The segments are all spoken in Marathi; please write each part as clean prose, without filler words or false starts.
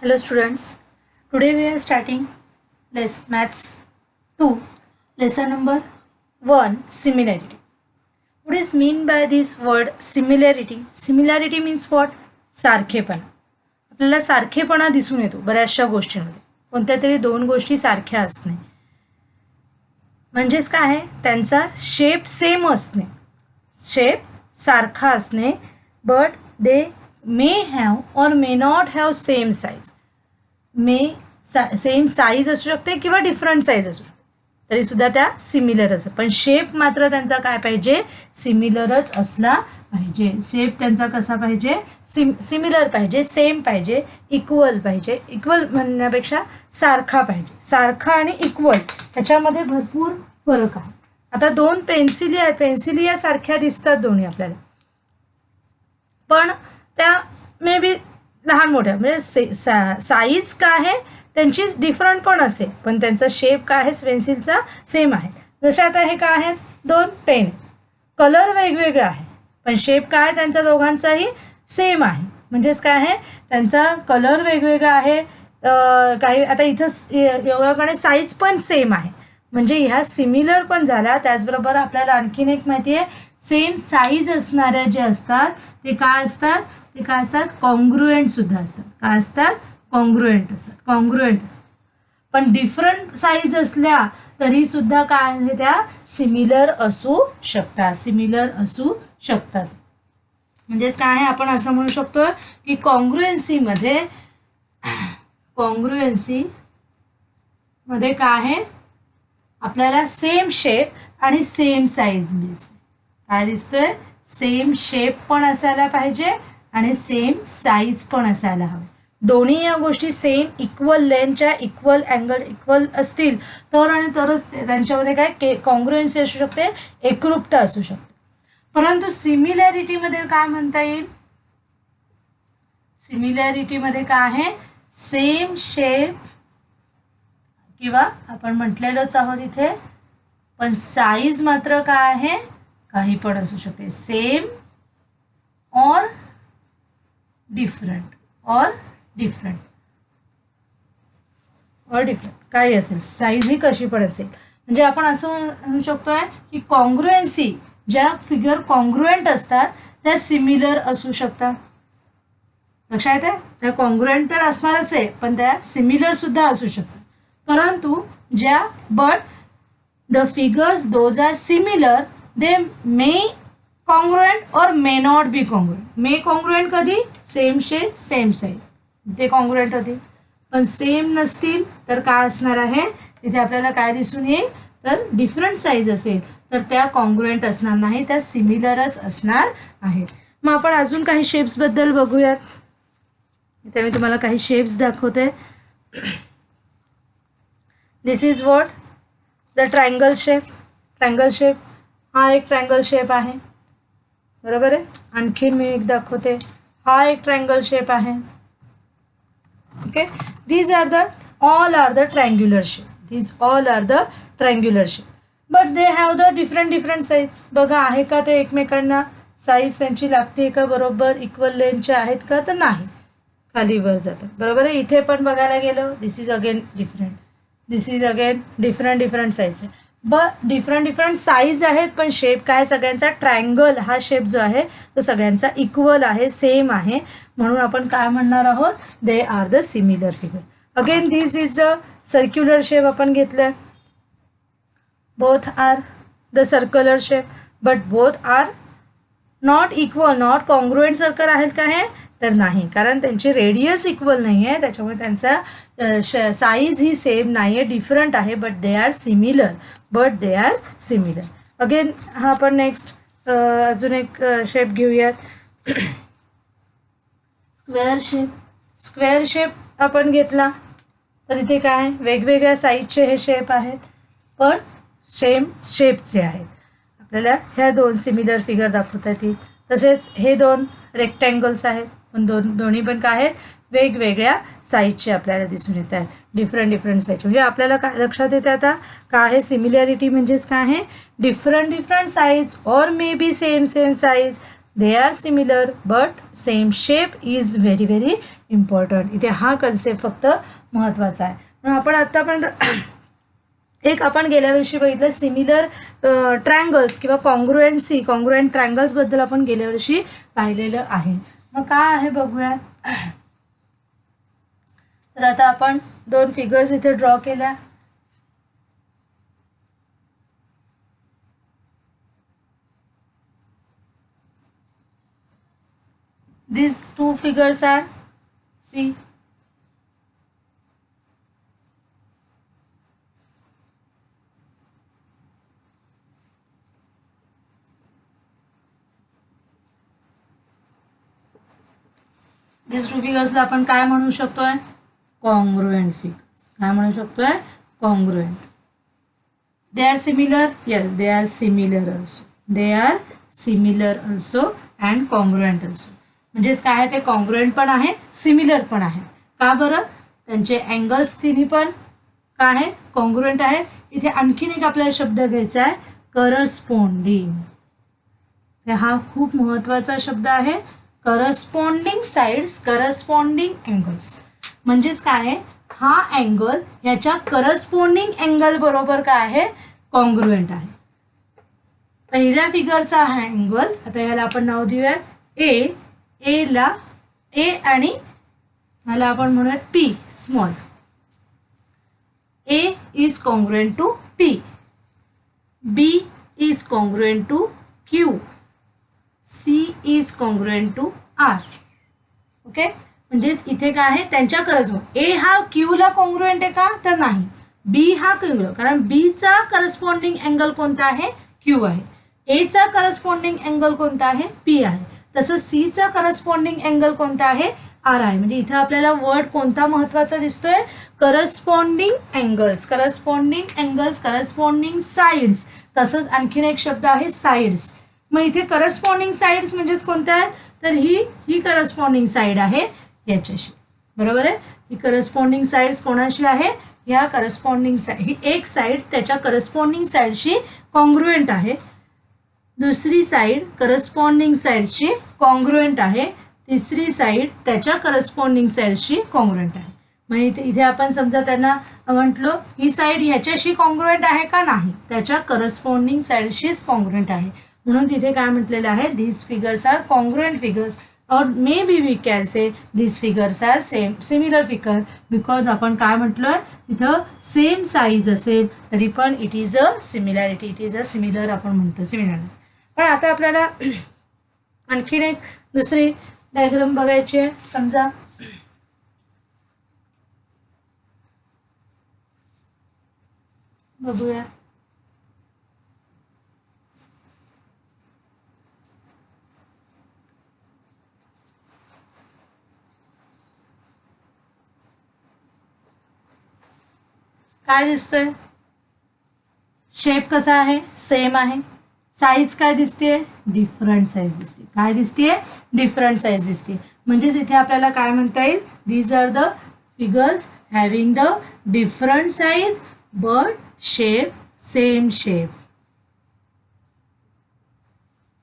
Hello students, today we are starting maths 2, lesson number 1, similarity. What is mean by this word similarity? Similarity means what? सारखेपणा. आपल्याला सारखेपणा दिसून येतो बऱ्याचशा गोष्टींमध्ये. कोणत्या तरी दोन गोष्टी सारख्या असणे. म्हणजेच काय आहे? त्यांचा शेप सेम असणे. शेप सारखा असणे, but they may have or may not have same size. Same size असू शकते किंवा डिफरंट साईज असू शकते, तरी सुद्धा त्या सिमिलर असतात. पण शेप मात्र त्यांचा काय पाहिजे? सिमिलरच असला पाहिजे. शेप त्यांचा कसा पाहिजे? सिमिलर पाहिजे, सेम पाहिजे, इक्वल पाहिजे. इक्वल म्हणण्यापेक्षा सारखा पाहिजे. सारखा आणि इक्वल ह्याच्यामध्ये भरपूर फरक आहे. आता दोन पेन्सिली या सारख्या दिसतात दोन्ही आपल्याला, पण त्या मे बी लहान मोठ्या म्हणजे साईज काय आहे त्यांची डिफरंट पण असेल, पण त्यांचा शेप काय आहे पेन्सिलचा सेम आहे. जसे आता हे काय आहेत? दोन पेन. कलर वेगवेगळा आहे, पण शेप काय त्यांच्या दोघांचाही सेम आहे. म्हणजेच काय आहे? त्यांचा कलर वेगवेगळा आहे. काही आता इथं योगाकडे साईज पण सेम आहे, म्हणजे ह्या सिमिलर पण झाल्या. त्याचबरोबर आपल्याला आणखीन एक माहिती आहे, सेम साईज असणाऱ्या जे असतात ते काय असतात? ते काय असतात? कॉन्ग्रुएंट सुद्धा असतात. काय असतात? कॉन्ग्रुएंट असतात. पण डिफरंट साईज असल्या तरी सुद्धा काय आहे? त्या सिमिलर असू शकतात. म्हणजेच काय आहे? आपण असं म्हणू शकतो की कॉन्ग्रुएन्सी मध्ये काय आहे? आपल्याला सेम शेप आणि सेम साईज दिसते. काय दिसतोय? सेम शेप पण असायला पाहिजे आणि सेम साईज पण असायला हवी. दोन्ही या गोष्टी सेम इक्वल लेंथच्या, इक्वल अँगल, इक्वल असतील तर आणि तरच त्यांच्यामध्ये काय कॉन्ग्रुएन्सी असू शकते, एकरूपता असू शकते. परंतु सिमिलॅरिटीमध्ये काय म्हणता येईल? सिमिलॅरिटीमध्ये काय आहे? सेम शेप किंवा आपण म्हटलेलोच आहोत इथे, पण साईज मात्र काय आहे? काही पण असू शकते. सेम और डिफरंट काही असेल, साईज ही कशी पण असेल. म्हणजे आपण असं म्हणू शकतोय की कॉन्ग्रुएन्सी, ज्या फिगर कॉन्ग्रुएंट असतात त्या सिमिलर असू शकतात. लक्षात येते? त्या कॉन्ग्रुएंट तर असणारच आहे, पण त्या सिमिलर सुद्धा असू शकतात. परंतु ज्या the figures those are similar, they may congruent or may not be congruent. may congruent कधी? सेम शेप सेम साईज, ते कॉन्ग्रुएंट होतील. पण सेम नसतील तर काय असणार आहे? तिथे आपल्याला काय दिसून येईल? तर डिफरंट साईज असेल तर त्या कॉन्ग्रुएंट असणार नाही, त्या सिमिलरच असणार आहेत. मग आपण अजून काही शेप्स बद्दल बघूयात. इथे मी तुम्हाला काही शेप्स दाखवते. This is what? The triangle shape. हा एक ट्रायंगल शेप आहे, बरोबर आहे. आणखी मी एक दाखवते. हा एक ट्रायंगल शेप आहे. Okay, these all are the triangular shape. But they have the different size. बघा, आहे का ते एकमेकांना साईज त्यांची लागते का? बरोबर इक्वल लेंथचे आहेत का? तर नाही, खाली वर जातात. बरोबर आहे. इथे पण बघायला गेलो, this is again different, this is again different size आहे. डिफरंट साईज आहेत, पण शेप काय सगळ्यांचा? ट्रायंगल हा शेप जो आहे तो सगळ्यांचा इक्वल आहे, सेम आहे. म्हणून आपण काय म्हणणार आहोत? They are the similar figure. Again this is the circular shape आपण घेतलाय. Both are the circular shape, but both are not equal, not congruent circle आहेत का? हे तर नाही, कारण त्यांची रेडियस इक्वल नाही आहे, त्याच्यामुळे त्यांचा साईज ही सेम नाही आहे, डिफरंट आहे. But they are similar. Again हा आपण नेक्स्ट अजून एक शेप घेऊयात. स्क्वेअर शेप आपण घेतला तर इथे काय? वेगवेगळ्या साईजचे हे शेप आहेत, पण सेम शेपचे आहेत. आपल्याला ह्या दोन सिमिलर फिगर दाखवता येतील. तसेच हे दोन रेक्टँगल्स आहेत, पण दोन्ही पण काय आहेत? वेगवेगळ्या साईजचे आपल्याला दिसून येत आहेत. Different size. म्हणजे आपल्याला काय लक्षात येते आता? काय आहे सिमिलॅरिटी? म्हणजेच काय आहे? डिफरंट साईज और may be same size. They are similar but same shape is very important. इथे हा कन्सेप्ट फक्त महत्त्वाचा आहे. म्हणून आपण आत्तापर्यंत एक आपण गेल्या वर्षी बघितलं सिमिलर ट्रायंगल्स किंवा कॉन्ग्रुएंट ट्रायंगल्सबद्दल आपण गेल्या वर्षी पाहिलेलं आहे. मग काय आहे बघूया. तर आता आपण 2 फिगर्स इथे ड्रॉ केल्या. These 2 figures are, see, these 2 figures ला आपण काय म्हणू शकतोय, कॉन्ग्रुएंट फिगर्स. काय म्हणू शकतोय, congruent. they are similar, yes they are similar also, they are similar also and congruent also. म्हणजेच काय आहे, ते कॉन्ग्रुएंट पण आहे, सिमिलर पण आहे. का बरं, त्यांचे अँगल्स तिन्ही पण काय आहेत, कॉन्ग्रुएंट आहेत. इथे आणखीन एक आपल्याला शब्द घ्यायचा आहे, करस्पॉन्डिंग. हा खूप महत्त्वाचा शब्द आहे, करस्पॉन्डिंग साइड्स, करस्पॉन्डिंग अँगल्स. म्हणजेच काय आहे, हा अँगल ह्याच्या करस्पॉन्डिंग अँगल बरोबर काय आहे, कॉन्ग्रुएंट आहे. पहिल्या फिगरचा हा अँगल, आता याला आपण नाव देऊया ए. एला ए आणि ह्याला आपण म्हणूयात P small. A is congruent to P, B is congruent to Q, C is congruent to R. Okay, म्हणजेच इथे काय आहे, त्यांच्या करस्पॉन्ड. ए हा क्यूला कॉन्ग्रुएंट आहे का, तर नाही. बी हा क्यू, कारण बी चा करस्पॉन्डिंग अँगल कोणता आहे, क्यू आहे. ए चा करस्पॉन्डिंग अँगल कोणता आहे, पी आहे. तसंच सी चा करस्पॉन्डिंग अँगल कोणता आहे, आर आहे. म्हणजे इथे आपल्याला वर्ड कोणता महत्त्वाचा दिसतोय, corresponding angles, corresponding angles, corresponding sides. तसंच आणखीन एक शब्द आहे साइड्स. मग इथे करस्पॉन्डिंग साइड्स म्हणजेच कोणत्या आहे, तर ही करस्पॉन्डिंग साइड आहे याच्याशी, बरोबर आहे. ही करस्पॉन्डिंग साइड्स कोणाशी आहे, या करस्पॉन्डिंग साइड, ही एक साइड त्याच्या करस्पॉन्डिंग साइडशी कॉन्ग्रुएंट आहे. दुसरी साइड करस्पॉन्डिंग साइडशी कॉन्ग्रुएंट आहे. तिसरी साइड त्याच्या करस्पॉन्डिंग साइडशी कॉन्ग्रुएंट आहे. म्हणजे इथे आपण समजा त्यांना म्हटलो, ही साइड ह्याच्याशी कॉन्ग्रुएंट आहे का, नाही, त्याच्या करस्पॉन्डिंग साइडशीच कॉन्ग्रुएंट आहे. म्हणून तिथे काय म्हटलेलं आहे, these figures are congruent figures or maybe we can say these figures are similar figure, because आपण काय म्हटलोय, इथं सेम साईज असेल तरी पण it is a similarity, it is a similar आपण म्हणतो, सिमिलर. पण आता आपल्याला आणखीन एक दुसरी डायग्राम बघायची आहे. समजा बघूया. काय दिसतोय, शेप कसा आहे, सेम आहे. साईज काय दिसते, डिफरंट साईज दिसते. काय दिसते, डिफरंट साईज दिसते. म्हणजेच इथे आपल्याला काय म्हणता येईल, these are the figures having the different size but shape same shape.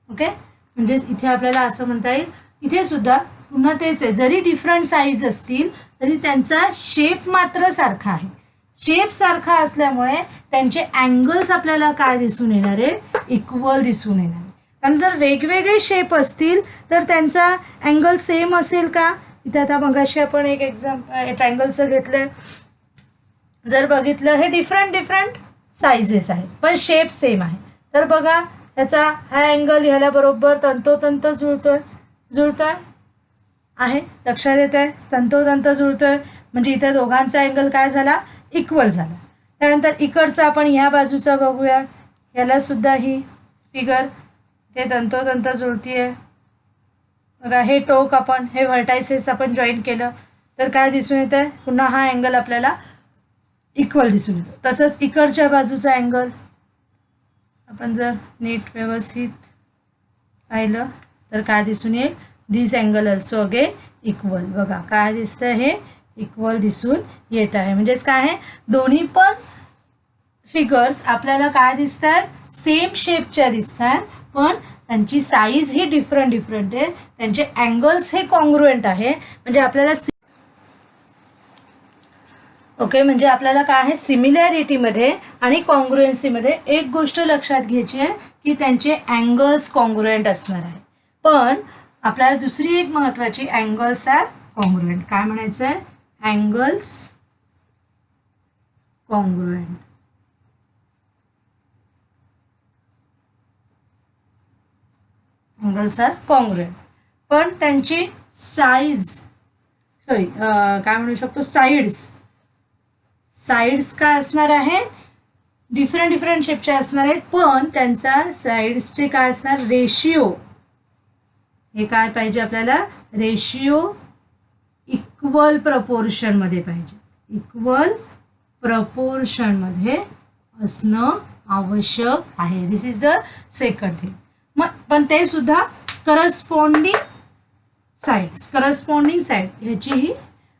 Okay, म्हणजेच इथे आपल्याला असं म्हणता येईल, इथे सुद्धा पुन्हा तेच आहे, जरी डिफरंट साईज असतील तरी त्यांचा शेप मात्र सारखा आहे. शेप सारखा असल्यामुळे त्यांचे अँगल्स आपल्याला काय दिसून येणार आहे, इक्वल दिसून येणार आहे. कारण जर वेगवेगळे शेप असतील तर त्यांचा अँगल सेम असेल का. इथे आता मगाशी आपण एक ट्रायंगलचं घेतलंय, जर बघितलं हे डिफरंट साइजेस आहेत पण शेप सेम आहे, तर बघा ह्याचा हा अँगल ह्याला बरोबर तंतोतंत जुळतोय आहे, लक्षात येत आहे, तंतोतंत जुळतोय. म्हणजे इथे दोघांचा अँगल काय झाला, इक्वल झाला. त्यानंतर इकडचा आपण ह्या बाजूचा बघूया, याला सुद्धा ही फिगर ते तंतोतंत जुळतीये. बघा हे टोक आपण, हे व्हर्टायसेस आपण जॉईन केलं तर काय दिसून येत आहे, पुन्हा हा अँगल आपल्याला इक्वल दिसून येतो. तसंच इकडच्या बाजूचा अँगल आपण जर नीट व्यवस्थित पाहिलं तर काय दिसून येईल, दिस अँगल ऑल्सो अगेन इक्वल. बघा काय दिसतंय, हे इक्वल दिसून येत आहे. म्हणजेच काय आहे, दोन्ही पण फिगर्स आपल्याला काय दिसत आहेत, सेम शेपच्या दिसत आहेत, पण त्यांची साईज ही डिफरंट आहे, त्यांचे अँगल्स हे कॉन्ग्रुएंट आहे. म्हणजे आपल्याला ओके, म्हणजे आपल्याला काय आहे, सिमिलॅरिटीमध्ये आणि कॉन्ग्रुएन्सीमध्ये एक गोष्ट लक्षात घ्यायची आहे की त्यांचे अँगल्स कॉन्ग्रुएंट असणार आहे. पण आपल्याला दुसरी एक महत्त्वाची, अँगल्स आर कॉन्ग्रुएंट. काय म्हणायचं आहे, angles congruent. Angles are congruent. पण त्यांची साईज, सॉरी काय म्हणू शकतो, साईड्स काय असणार आहे, डिफरंट शेपचे असणार आहेत. पण त्यांचा साईड्सचे काय असणार, रेशिओ, हे काय पाहिजे आपल्याला, रेशिओ इक्वल प्रपोर्शनमध्ये पाहिजे, इक्वल प्रपोर्शनमध्ये असणं आवश्यक आहे. दिस इज द सेकंड थिंग. मग पण ते सुद्धा करस्पॉन्डिंग साईड ह्याचीही.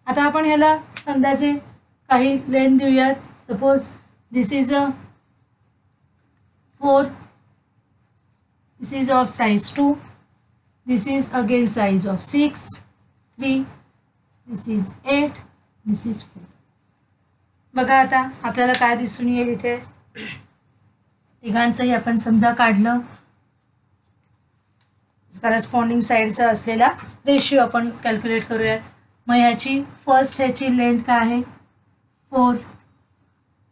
आता आपण ह्याला अंदाजे काही लेंथ देऊयात. Suppose this is a 4, this is of size 2, this is again size of 6, 3, this is 8, this is 4. बघा आता आपल्याला काय दिसून येईल इथे, तिघांचंही आपण समजा काढलं, करस्पॉन्डिंग साईडचा असलेला रेशिओ आपण कॅल्क्युलेट करूयात. मग ह्याची ह्याची लेंथ काय आहे 4,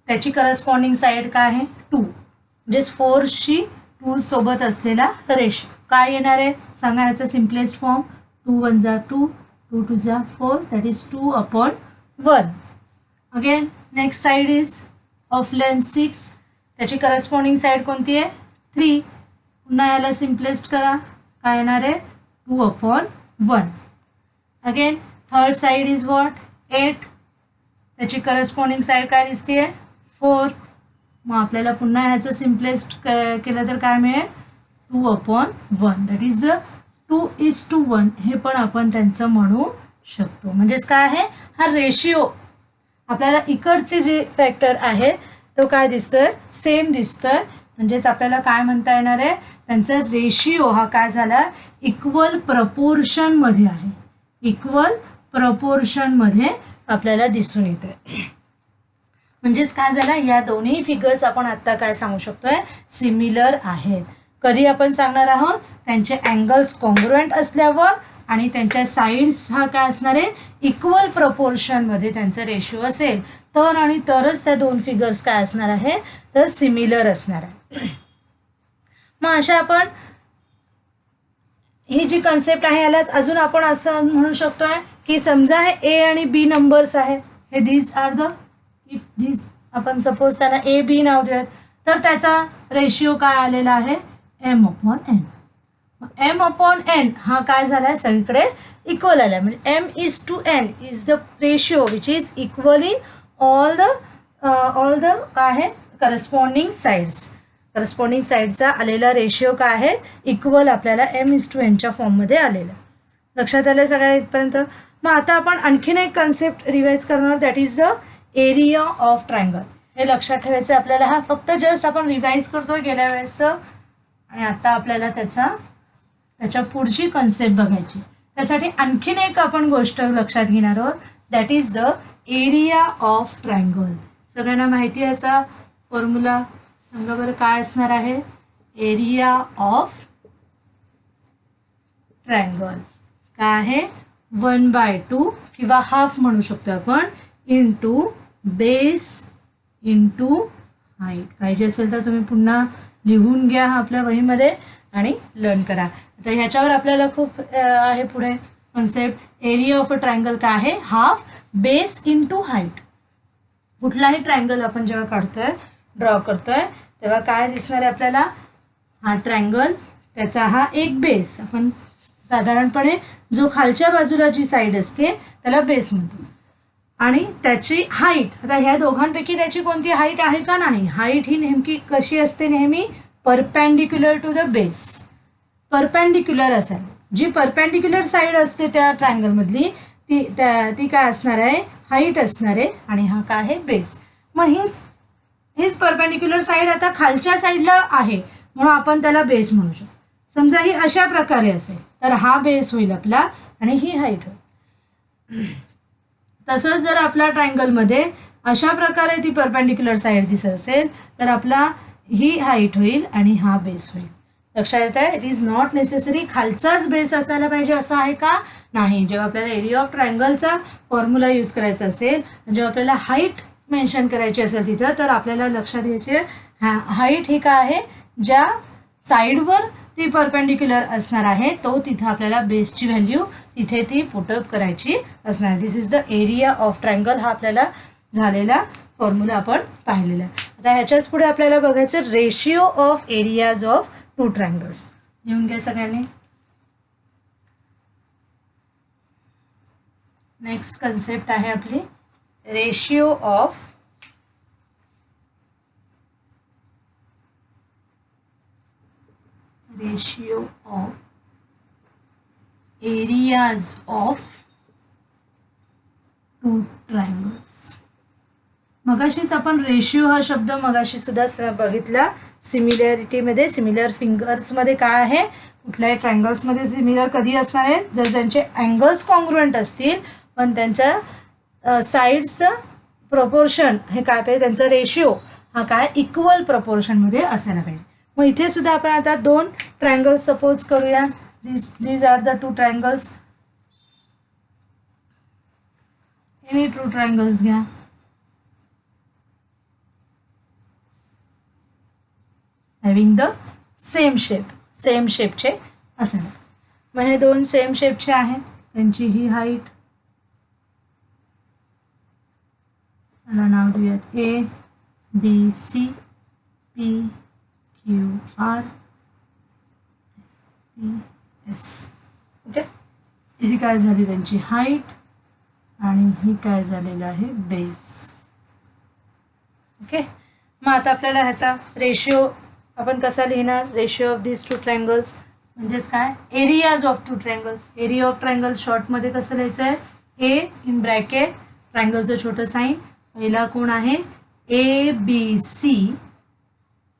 त्याची करस्पॉन्डिंग साईड काय आहे 2, म्हणजे 4शी 2 सोबत असलेला रेशिओ काय येणार आहे सांगा. ह्याचा सिम्पलेस्ट फॉर्म 2 1 जा 2, 2 2 जा 4, that is 2/1. Again next side is of length 6, त्याची करस्पॉन्डिंग साईड कोणती आहे 3. पुन्हा याला सिम्पलेस्ट करा, काय येणार आहे 2/1. Again third side is what 8, त्याची करस्पॉन्डिंग साइड काय दिसते 4. मग आपल्याला पुन्हा ह्याचं सिम्पलेस्ट केलं तर काय मिळेल 2/1, दॅट इज द 2:1. हे पण आपण त्यांचं म्हणू शकतो. म्हणजेच काय आहे, हा रेशिओ आपल्याला इकडचे जे फॅक्टर आहे तो काय दिसतोय, सेम दिसतोय. म्हणजेच आपल्याला काय म्हणता येणार आहे, त्यांचा रेशिओ हा काय झाला, इक्वल प्रपोर्शनमध्ये आहे, इक्वल प्रपोर्शनमध्ये आपल्याला दिसून येतोय. म्हणजेच काय झालं, या दोन्ही फिगर्स आपण आत्ता काय सांगू शकतोय, सिमिलर आहेत. कधी आपण सांगणार आहोत, त्यांचे अँगल्स कॉन्ग्रुएंट असल्यावर आणि त्यांच्या साईड्स हा काय असणार आहे, इक्वल प्रपोर्शनमध्ये त्यांचा रेशिओ असेल तर आणि तरच त्या दोन फिगर्स काय असणार आहे, तर सिमिलर असणार आहे. मग अशा आपण ही जी कन्सेप्ट आहे यालाच अजून आपण असं म्हणू शकतोय की समजा हे ए आणि बी नंबर्स आहेत, हे these are the, if these आपण सपोज त्यांना ए बी नाव देऊयात, तर त्याचा रेशिओ काय आलेला आहे m/n. m/n हा काय झाला आहे, सगळीकडे इक्वल आला आहे. म्हणजे m:n is the ratio which is equal in all the काय आहे करस्पॉन्डिंग साइड्स. करस्पॉन्डिंग साइडचा आलेला रेशिओ काय आहे, इक्वल आपल्याला m:n फॉर्ममध्ये आलेला. लक्षात आलं सगळ्या इथपर्यंत. मग आता आपण आणखीन एक कन्सेप्ट रिवाइज करणार, that is the area of triangle. हे लक्षात ठेवायचं आपल्याला. हा फक्त जस्ट आपण रिवाइज करतोय गेल्या वेळेसचं, आणि आता आपल्याला त्याच्या पुढची कन्सेप्ट बघायची. त्यासाठी आणखीन एक आपण गोष्ट लक्षात घेणार आहोत, that is the area of triangle. सगळ्यांना माहिती आहे याचा फॉर्म्युला, सांगा बरं काय असणार आहे, एरिया ऑफ ट्रायंगल काय आहे 1/2 किंवा हाफ म्हणू शकतो आपण, इंटू बेस इंटू हाईट. पाहिजे असेल तर तुम्ही पुन्हा लिहून घ्या आपल्या वहीमध्ये आणि लर्न करा. आता ह्याच्यावर आपल्याला खूप आहे पुढे concept. Area of a triangle काय आहे, हाफ बेस इंटू हाईट. कुठलाही ट्रायंगल आपण जेव्हा काढतोय, ड्रॉ करतोय, तेव्हा काय दिसणार आहे आपल्याला, हा ट्रायंगल त्याचा हा एक बेस, आपण साधारणपणे जो खालच्या बाजूला जी साईड असते त्याला बेस म्हणतो, आणि त्याची हाईट. आता ह्या दोघांपैकी त्याची कोणती हाईट आहे का नाही, हाईट ही नेमकी कशी असते, नेहमी perpendicular to the base, perpendicular असेल. जी परपेंडिक्युलर साईड असते त्या ट्रायंगलमधली ती काय असणार आहे, हाईट असणार आहे, आणि हा काय आहे बेस. मग हीच परपेंडिक्युलर साईड आता खालच्या साईडला आहे म्हणून आपण त्याला बेस म्हणू शकतो. समजा ही अशा प्रकारे असेल तर हा बेस होईल आपला आणि ही हाईट होईल. तसंच जर आपल्या ट्रायंगलमध्ये अशा प्रकारे ती परपेंडिक्युलर साईड दिसत असेल तर आपला ही हाईट होईल आणि हा बेस होईल. लक्षात येत आहे. इट इज नॉट नेसेसरी खालचाच बेस असायला पाहिजे असं आहे का? नाही. जेव्हा आपल्याला एरिया ऑफ ट्रायंगलचा फॉर्म्युला यूज करायचा असेल, जेव्हा आपल्याला हाईट मेन्शन करायची असेल तिथं, तर आपल्याला लक्षात घ्यायचे हाईट ही काय आहे, ज्या साईडवर ती परपेंडिक्युलर असणार आहे तो तिथं आपल्याला बेसची व्हॅल्यू तिथे ती पुटअप करायची असणार. This is the area of triangle. हा आपल्याला झालेला फॉर्म्युला आपण पाहिलेला. आता ह्याच्याच पुढे आपल्याला बघायचं ratio of areas of two triangles. लिहून घ्या सगळ्यांनी. नेक्स्ट कन्सेप्ट आहे आपली ratio of areas of two triangles. मगाशीच आपण रेशिओ हा शब्द मगाशी सुद्धा बघितला. सिमिलॅरिटीमध्ये सिमिलर फिंगर्समध्ये काय आहे, कुठल्याही ट्रायंगल्समध्ये सिमिलर कधी असणार आहे, जर त्यांचे अँगल्स कॉन्ग्रुएंट असतील पण त्यांच्या साईड्सचं प्रोपोर्शन हे काय पाहिजे, त्यांचा रेशिओ हा काय इक्वल प्रपोर्शनमध्ये असायला पाहिजे. मग इथे सुद्धा आपण आता दोन ट्रायंगल्स सपोज करूया. these are the two triangles. any two triangles घ्या. having the same shape चे असेल. मग हे दोन सेम शेपचे आहेत, त्यांची ही हाईट याला नाव देऊयात A B C P Q R P S. Okay, ही काय झाली त्यांची हाईट आणि ही काय झालेलं आहे बेस. ओके, मग आता आपल्याला ह्याचा रेशिओ आपण कसा लिहिणार. Ratio of this two triangles म्हणजेच काय, areas of two triangles. Area of triangle शॉर्टमध्ये कसं लिहायचं आहे, ए इन ब्रॅकेट ट्रायंगलचं छोटं साईन, पहिला कोण आहे A B C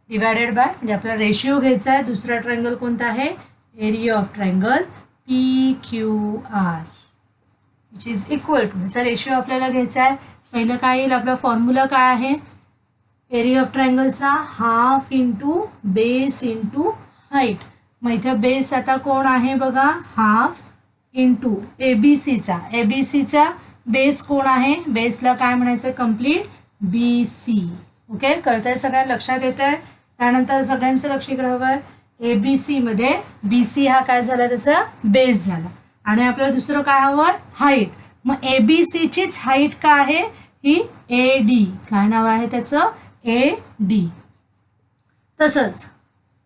divided by, म्हणजे आपल्याला रेशिओ घ्यायचा आहे. दुसरा ट्रायंगल कोणता आहे, area of triangle P Q R which is equal to, ह्याचा रेशिओ आपल्याला घ्यायचा आहे. पहिलं काय येईल, आपला फॉर्म्युला काय आहे एरिया ऑफ ट्रायंगलचा, half into base into height. मग इथं बेस आता कोण आहे बघा, हाफ इंटू ए बी सीचा बेस कोण आहे, बेसला काय म्हणायचं कम्प्लीट बी सी. ओके, कळतंय सगळ्या लक्षात येत आहे. त्यानंतर सगळ्यांचं लक्ष इकडे हवं आहे, ए बी सीमध्ये बी सी हा काय झाला, त्याचा बेस झाला. आणि आपल्याला दुसरं काय हवं, हाईट. मग ए बी सीचीच हाईट काय आहे, ही ए डी, काय नाव आहे त्याचं ए डी. तसंच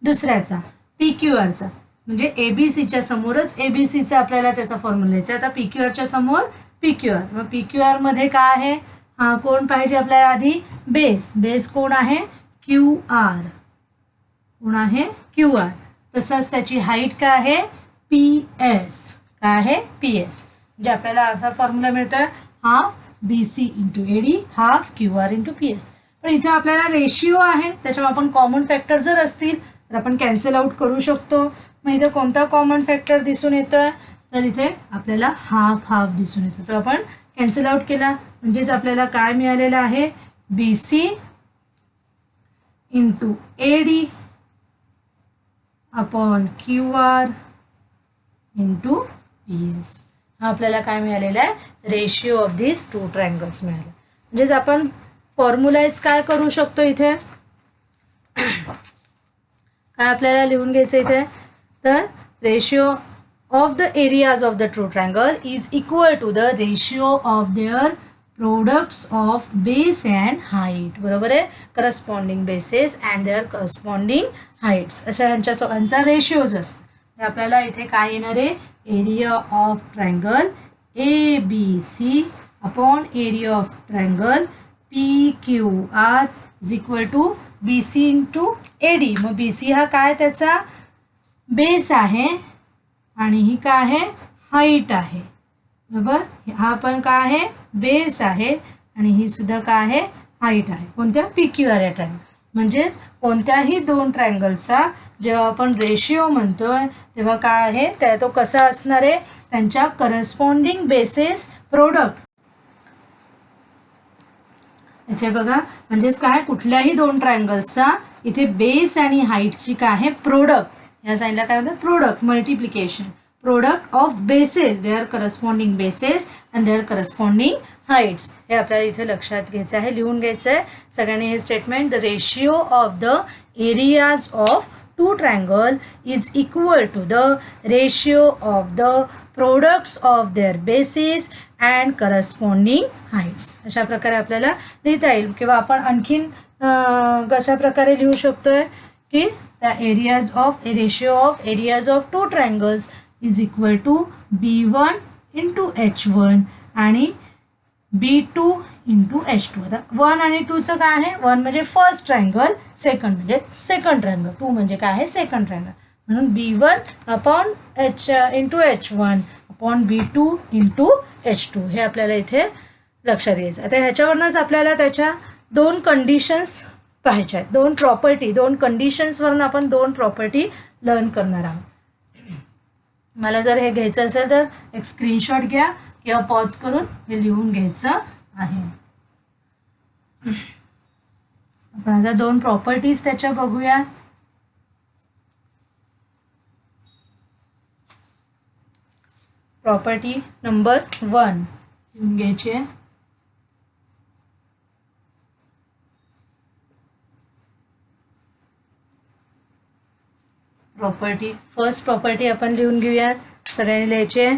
दुसऱ्याचा पी क्यू आरचा, म्हणजे ए बी सीच्या समोरच ए बी सीचा आपल्याला त्याचा फॉर्म्युला द्यायचा. आता पी क्यू आरच्या समोर पी क्यू आर. मग पी क्यू आरमध्ये काय आहे, हा कोण पाहिजे आपल्याला आधी, बेस कोण आहे क्यू आर, कोण आहे क्यू आर. तसंच त्याची हाईट काय आहे पी एस, काय आहे पी एस. म्हणजे आपल्याला असा फॉर्म्युला मिळतोय half B C into A D half Q R into P S. पण इथे आपल्याला रेशिओ आहे, त्याच्यामुळे आपण कॉमन फॅक्टर जर असतील तर आपण कॅन्सल आउट करू शकतो. मग इथे कोणता कॉमन फॅक्टर दिसून येतं, तर इथे आपल्याला हाफ दिसून येतो. तर आपण कॅन्सल आउट केला म्हणजेच आपल्याला काय मिळालेलं आहे, B C into A D upon Q R into P S. हा आपल्याला काय मिळालेला आहे, ratio of this two triangles मिळाले. म्हणजेच आपण फॉर्म्युलाइज काय करू शकतो इथे, काय आपल्याला लिहून घ्यायचं इथे, तर ratio of the areas of the true triangle is equal to the ratio of their products of base and height. बरोबर आहे, corresponding bases and their corresponding heights अशा ह्यांचा रेशिओज असतो. आपल्याला इथे काय येणार आहे, area of triangle A B C upon area of triangle P Q R is equal to B C into A D. मग बी सी हा काय त्याचा बेस आहे आणि ही काय आहे हाईट आहे. बरोबर, हा पण काय आहे बेस आहे आणि ही सुद्धा काय आहे हाईट आहे. कोणत्या पी क्यू आर या ट्रायंगल. म्हणजेच कोणत्याही दोन ट्रायंगलचा जेव्हा आपण रेशिओ म्हणतोय तेव्हा काय आहे, त्या तो कसा असणार आहे, त्यांच्या करस्पॉन्डिंग बेसेस प्रोडक्ट इथे बघा म्हणजेच काय कुठल्याही दोन ट्रायंगल्सचा इथे बेस आणि हाईटची काय आहे प्रोडक्ट या साईडला काय होतं product multiplication product of bases their corresponding bases and their corresponding heights हे आपल्याला इथे लक्षात घ्यायचं आहे लिहून घ्यायचं आहे सगळ्यांनी हे statement the ratio of the areas of two triangle is equal to the ratio of the products of their bases and corresponding heights अशा प्रकारे आपल्याला लिहिता येईल किंवा आपण आणखीन कशा प्रकारे लिहू शकतोय की the areas of a ratio of areas of two triangles is equal to b1 into h1 आणि b2 इंटू h2 आता 1 आणि 2चं काय आहे 1 म्हणजे फर्स्ट ट्रायंगल सेकंड म्हणजे सेकंड ट्रायंगल 2 म्हणजे काय आहे सेकंड ट्रायंगल म्हणून b1 upon h into h1 upon b2 into h2 हे आपल्याला इथे लक्षात घ्यायचं आता ह्याच्यावरनंच आपल्याला त्याच्या दोन कंडिशन्स पाहिजे आहेत दोन प्रॉपर्टी दोन कंडिशन्सवरनं आपण दोन प्रॉपर्टी लर्न करणार आहोत मला जर हे घ्यायचं असेल तर एक स्क्रीनशॉट घ्या किंवा पॉज करून हे लिहून घ्यायचं आहे आपण आता दोन प्रॉपर्टीज त्याच्या बघूया प्रॉपर्टी नंबर 1 लिहून घ्यायची आहे प्रॉपर्टी फर्स्ट प्रॉपर्टी आपण लिहून घेऊयात सगळ्यांनी लिहायची आहे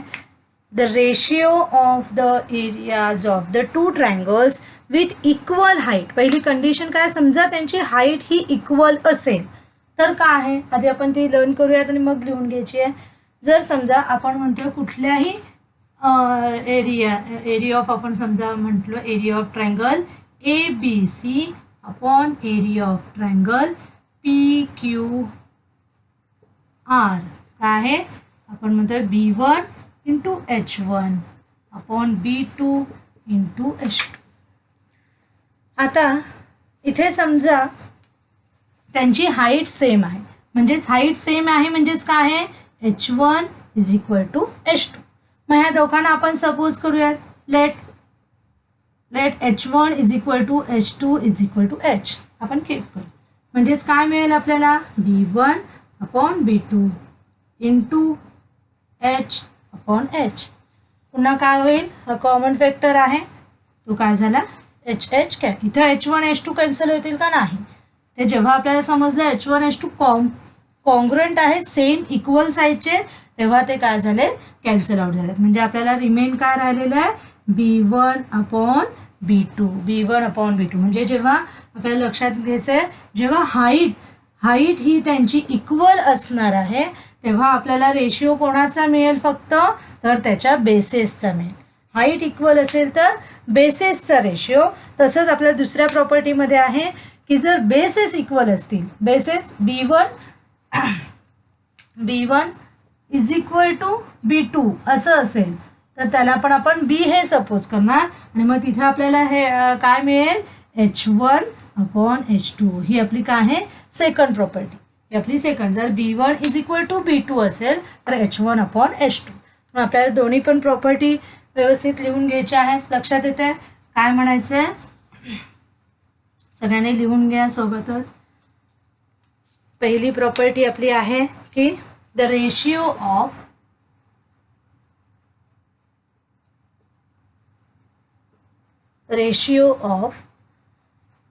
the ratio of the areas of the two triangles with equal height पहिली कंडिशन काय समजा त्यांची हाईट ही इक्वल असेल तर काय आहे आधी आपण ती लर्न करूयात आणि मग लिहून घ्यायची आहे जर समजा आपण म्हणतो कुठल्याही एरिया ऑफ आपण समजा म्हटलं area of triangle A B C upon area of triangle P Q R काय आहे आपण म्हणतोय b1 into h1 upon b2 into h2 आता इथे समजा त्यांची हाईट सेम आहे म्हणजेच हाईट सेम आहे म्हणजेच काय आहे h1 is equal to h2 मग ह्या दोघांना आपण सपोज करूयात let h1 is equal to h2 is equal to h आपण कीप करू म्हणजेच काय मिळेल आपल्याला b1 upon b2 into h upon h पुन्हा काय होईल हा कॉमन फॅक्टर आहे तो काय झाला h काय इथं h1 h2 कॅन्सल होतील का नाही ते जेव्हा आपल्याला समजलं h1 h2 कॉन्ग्रुएंट आहे सेम इक्वल साईजचे तेव्हा ते काय झाले कॅन्सल आउट झाले म्हणजे आपल्याला रिमेन काय राहिलेलं आहे b1 upon b1 upon b2 म्हणजे जेव्हा आपल्याला लक्षात घ्यायचं आहे जेव्हा हाईट ही त्यांची इक्वल असणार आहे तेव्हा आपल्याला रेशिओ कोणाचा मिळेल फक्त तर त्याच्या बेसेसचा मिळेल हाईट इक्वल असेल तर बेसेसचा रेशिओ तसंच आपल्या दुसऱ्या प्रॉपर्टीमध्ये आहे की जर बेसेस इक्वल असतील bases b1 is equal to b2 असं असेल तर त्याला पण आपण b हे सपोज करणार आणि मग तिथे आपल्याला हे काय मिळेल h1 अपॉन h2 ही आपली काय आहे सेकंड प्रॉपर्टी ही आपली सेकंड जर b1 is equal to b2 असेल तर h1 अपॉन h2 मग आपल्याला दोन्ही पण प्रॉपर्टी व्यवस्थित लिहून घ्यायच्या आहेत लक्षात येते काय म्हणायचं आहे सगळ्यांनी लिहून घ्या सोबतच पहिली प्रॉपर्टी आपली आहे की the ratio of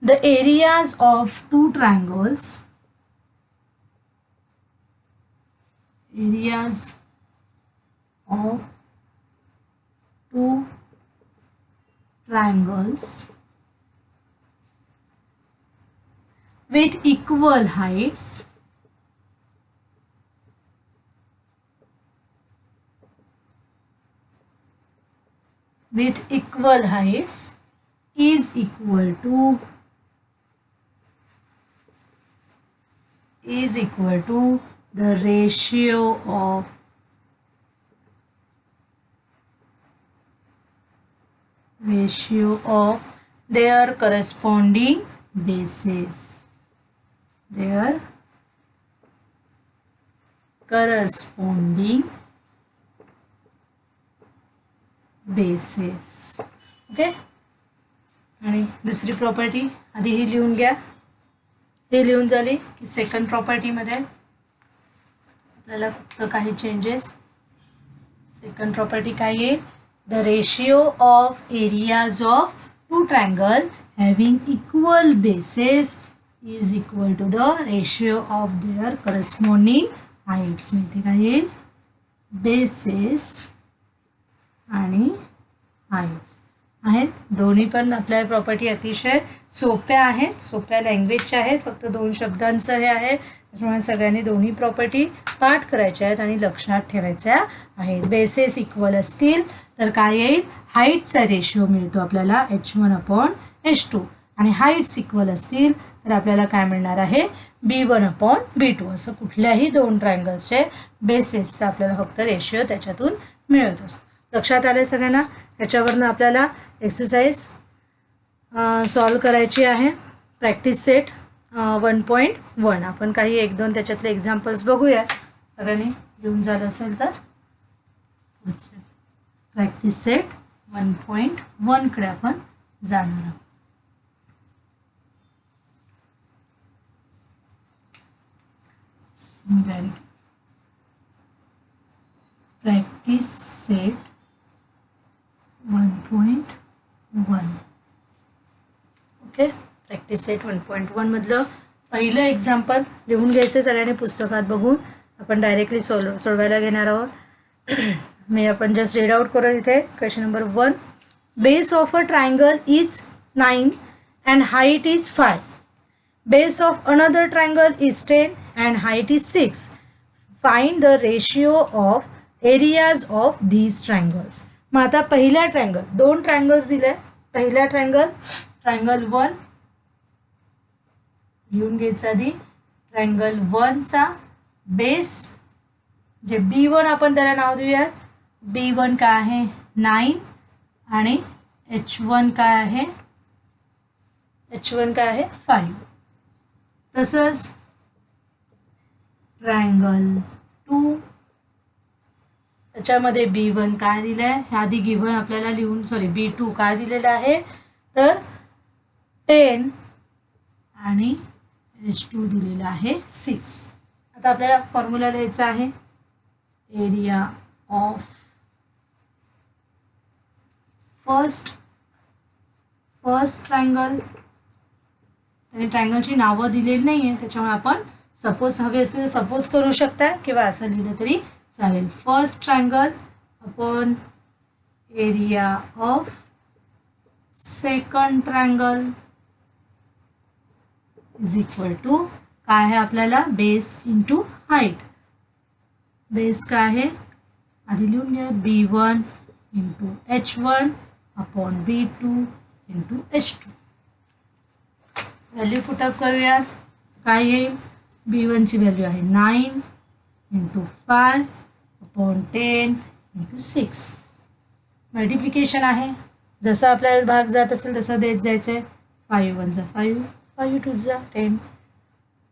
the areas of two triangles with equal heights is equal to the ratio of their corresponding bases okay आणि दुसरी प्रॉपर्टी आधी ही लिहून घ्या. हे लिहून झाली की सेकंड प्रॉपर्टीमध्ये आपल्याला फक्त काही चेंजेस. सेकंड प्रॉपर्टी काय येईल? The ratio of areas of two triangle having equal bases is equal to the ratio of their corresponding heights. माहिती काय येईल? बेसेस आणि हाईट्स आहेत. दोन्ही पण आपल्या प्रॉपर्टी अतिशय सोप्या आहेत, सोप्या लँग्वेजच्या आहेत. फक्त 2 शब्दांचं हे आहे. त्याप्रमाणे सगळ्यांनी दोन्ही प्रॉपर्टी पाठ करायच्या आहेत आणि लक्षात ठेवायच्या आहेत. बेसेस इक्वल असतील तर काय येईल? हाईटचा रेशिओ मिळतो आपल्याला h1/h2 आणि हाईट्स इक्वल असतील तर आपल्याला काय मिळणार आहे? b1/b2. असं कुठल्याही 2 ट्रायंगल्सचे बेसेसचा आपल्याला फक्त रेशिओ त्याच्यातून मिळत असतो. लक्षात आलं सगळ्यांना? याच्यावरनं आपल्याला एक्सरसाइज सॉल्व करायची आहे. Practice set 1.1. आपण काही 1-2 त्याच्यातले एक्झाम्पल्स बघूया. सगळ्यांनी लिहून झालं असेल तर प्रॅक्टिस सेट 1.1 कडे आपण जाणार आहोत. Practice set 1.1. Okay, practice set 1.1 मधलं पहिलं एक्झाम्पल लिहून घ्यायचं सगळ्यांनी पुस्तकात बघून. आपण डायरेक्टली सोडवायला घेणार आहोत. मी आपण जस्ट रीड आउट करू. इथे question number 1. Base of a triangle is 9 and height is 5. Base of another triangle is 10 and height is 6. Find the ratio of areas of these triangles. मग आता पहिल्या ट्रायंगल 2 ट्रायंगल्स दिले. पहिल्या ट्रायंगल 1 लिहून घ्यायचं आधी. ट्रायंगल 1चा बेस जे B1 आपण त्याला नाव देऊयात. B1 काय आहे? 9 आणि H1 काय आहे? H1 काय आहे? 5. तसंच ट्रायंगल 2 त्याच्यामध्ये B1 काय दिलं आहे? ह्या आधी गिव्हन आपल्याला लिहून B2 काय दिलेलं आहे? तर 10 आणि H2 दिलेला आहे 6. आता आपल्याला फॉर्म्युला लिहायचा आहे. Area of first triangle. आणि ट्रायंगलची नावं दिलेली नाही आहे त्याच्यामुळे आपण सपोज हवे असते तर सपोज करू शकता किंवा असं लिहिलं तरी चालेल. First triangle upon area of second triangle is equal to काय आहे आपल्याला? Base into height. बेस काय आहे? आधी लिहून घ्या. B1 into H1 upon B2 into H2. Value put up करूयात. काय येईल? B1ची व्हॅल्यू आहे 9 इंटू 5 अपॉन 10 इंटू 6. मल्टिप्लिकेशन आहे. जसं आपल्याला भाग जात असेल तसं देत जायचं आहे. 5 1 जा 5, 5 2 जा 10,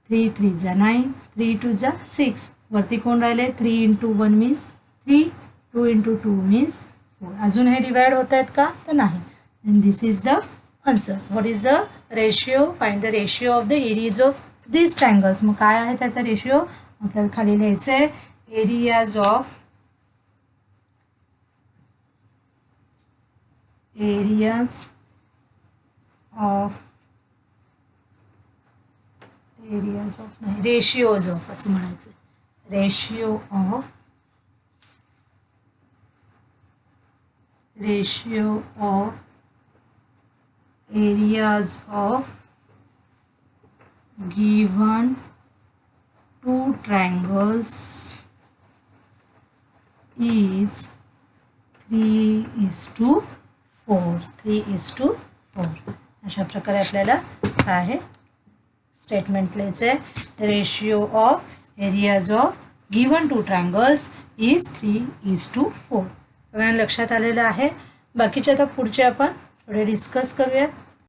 3 3 जा 9, 3 2 जा 6. वरती कोण राहिले? 3 इंटू 1 मीन्स 3, 2 इंटू 2 मीन्स 4. अजून हे डिवाइड होत आहेत का? तर नाही. And this is the answer. What is the ratio? Find the ratio of the areas of this triangles. मग काय आहे त्याचा रेशिओ? आपल्याला खाली लिहायचं आहे. एरियाज ऑफ नाही, रेशिओज ऑफ असं म्हणायचं. Ratio of areas of given 2 triangles is 3:4. 3:4. अशा प्रकारे आपल्याला काय आहे स्टेटमेंट लिहायचं आहे. Ratio of areas of given 2 triangles is 3:4. सगळ्यांना लक्षात आलेलं आहे. बाकीचे आता पुढचे आपण थोडे डिस्कस करूयात.